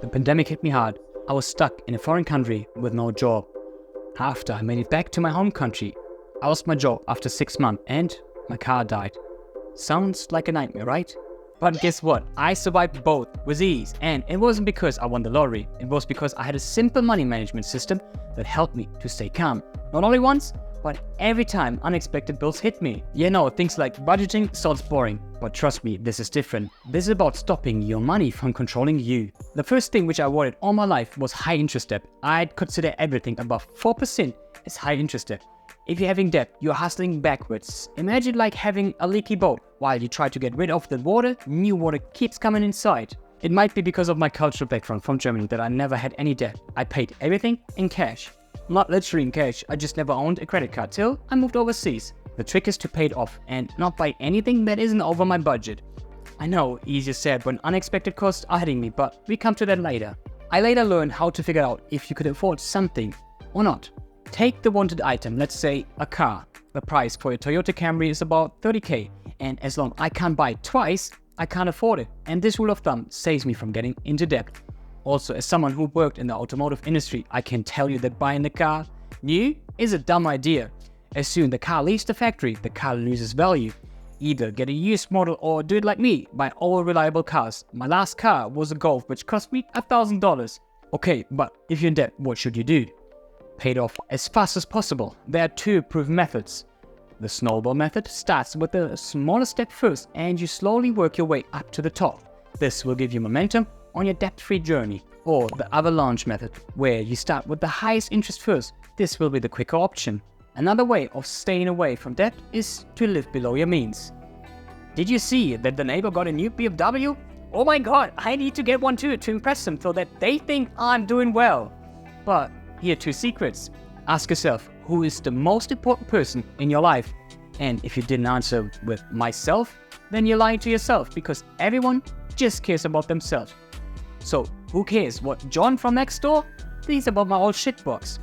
The pandemic hit me hard. I was stuck in a foreign country with no job. After I made it back to my home country, I lost my job after 6 months and my car died. Sounds like a nightmare, right? But guess what? I survived both with ease, and it wasn't because I won the lottery. It was because I had a simple money management system that helped me to stay calm. Not only once, but every time unexpected bills hit me. Things like budgeting sounds boring, but trust me, this is different. This is about stopping your money from controlling you. The first thing which I avoided all my life was high interest debt. I'd consider everything above 4% as high interest debt. If you're having debt, you're hustling backwards. Imagine like having a leaky boat. While you try to get rid of the water, new water keeps coming inside. It might be because of my cultural background from Germany that I never had any debt. I paid everything in cash. Not literally in cash, I just never owned a credit card till I moved overseas. The trick is to pay it off and not buy anything that isn't over my budget. I know, easier said when unexpected costs are hitting me, but we come to that later. I later learned how to figure out if you could afford something or not. Take the wanted item, let's say a car. The price for a Toyota Camry is about 30k, and as long as I can't buy it twice, I can't afford it. And this rule of thumb saves me from getting into debt. Also, as someone who worked in the automotive industry, I can tell you that buying the car new is a dumb idea. As soon as the car leaves the factory, the car loses value. Either get a used model or do it like me, buy all reliable cars. My last car was a Golf which cost me $1,000. Okay, but if you're in debt, what should you do? Pay it off as fast as possible. There are two proven methods. The snowball method starts with the smallest step first and you slowly work your way up to the top. This will give you momentum on your debt-free journey. Or the avalanche method, where you start with the highest interest first. This will be the quicker option. Another way of staying away from debt is to live below your means. Did you see that the neighbor got a new BMW? Oh my god, I need to get one too to impress them so that they think I'm doing well. But here are two secrets. Ask yourself, who is the most important person in your life? And if you didn't answer with myself, then you're lying to yourself because everyone just cares about themselves. So who cares what John from next door thinks about my old shitbox?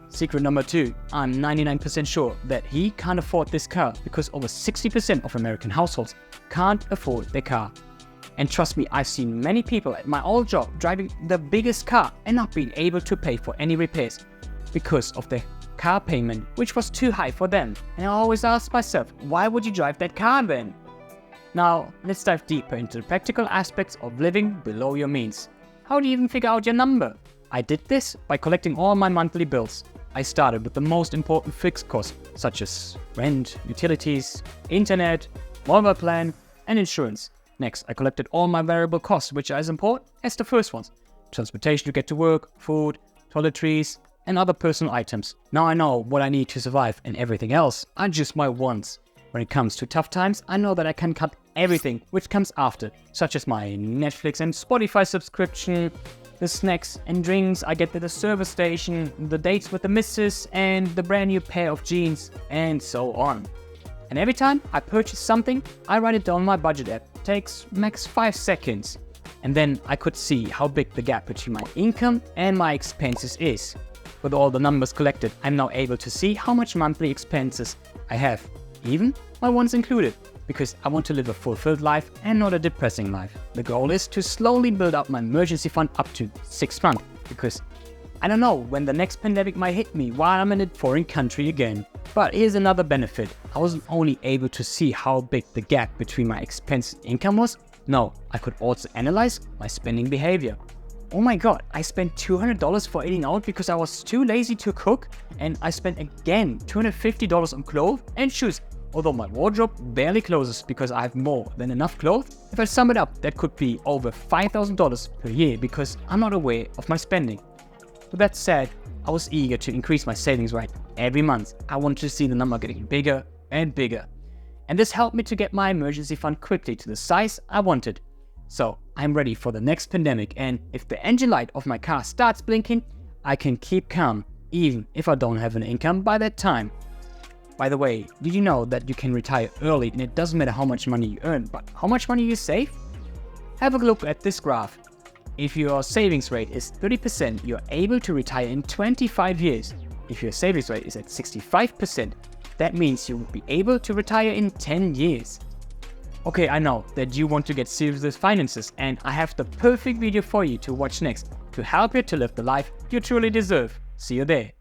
Secret number 2, I'm 99% sure that he can't afford this car because over 60% of American households can't afford their car. And trust me, I've seen many people at my old job driving the biggest car and not being able to pay for any repairs because of their car payment, which was too high for them. And I always ask myself, why would you drive that car then? Now, let's dive deeper into the practical aspects of living below your means. How do you even figure out your number? I did this by collecting all my monthly bills. I started with the most important fixed costs, such as rent, utilities, internet, mobile plan, and insurance. Next, I collected all my variable costs, which are as important as the first ones. Transportation to get to work, food, toiletries, and other personal items. Now I know what I need to survive, and everything else are just my wants. When it comes to tough times, I know that I can cut everything which comes after, such as my Netflix and Spotify subscription, the snacks and drinks I get at the service station, the dates with the missus, and the brand new pair of jeans, and so on. And every time I purchase something, I write it down on my budget app. It takes max 5 seconds. And then I could see how big the gap between my income and my expenses is. With all the numbers collected, I'm now able to see how much monthly expenses I have, even my ones included, because I want to live a fulfilled life and not a depressing life. The goal is to slowly build up my emergency fund up to 6 months, because I don't know when the next pandemic might hit me while I'm in a foreign country again. But here's another benefit. I wasn't only able to see how big the gap between my expense and income was, no, I could also analyze my spending behavior. Oh my god, I spent $200 for eating out because I was too lazy to cook, and I spent again $250 on clothes and shoes, although my wardrobe barely closes because I have more than enough clothes. If I sum it up, that could be over $5,000 per year because I'm not aware of my spending. With that said, I was eager to increase my savings rate every month. I wanted to see the number getting bigger and bigger. And this helped me to get my emergency fund quickly to the size I wanted. So I'm ready for the next pandemic, and if the engine light of my car starts blinking, I can keep calm even if I don't have an income by that time. By the way, did you know that you can retire early and it doesn't matter how much money you earn, but how much money you save? Have a look at this graph. If your savings rate is 30%, you're able to retire in 25 years. If your savings rate is at 65%, that means you will be able to retire in 10 years. Okay, I know that you want to get serious with finances, and I have the perfect video for you to watch next to help you to live the life you truly deserve. See you there.